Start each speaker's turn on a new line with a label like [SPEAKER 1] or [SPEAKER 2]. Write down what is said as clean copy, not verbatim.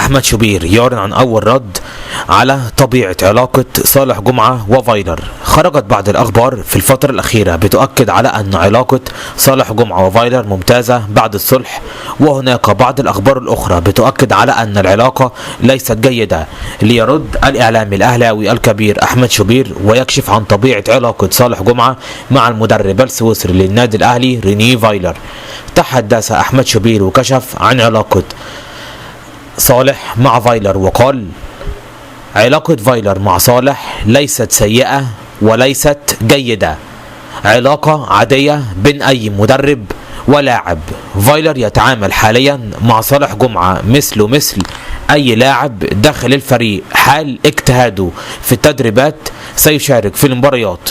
[SPEAKER 1] أحمد شوبير يعلن عن أول رد على طبيعة علاقة صالح جمعة وفايلر. خرجت بعض الأخبار في الفترة الأخيرة بتؤكد على أن علاقة صالح جمعة وفايلر ممتازة بعد الصلح، وهناك بعض الأخبار الأخرى بتؤكد على أن العلاقة ليست جيدة. ليرد الإعلامي الأهلاوي الكبير أحمد شوبير ويكشف عن طبيعة علاقة صالح جمعة مع المدرب السويسري للنادي الأهلي رينيه فايلر. تحدث أحمد شوبير وكشف عن علاقة صالح مع فايلر وقال: علاقة فايلر مع صالح ليست سيئة وليست جيدة، علاقة عادية بين أي مدرب ولاعب. فايلر يتعامل حاليا مع صالح جمعة مثل أي لاعب داخل الفريق، حال اجتهاده في التدريبات سيشارك في المباريات.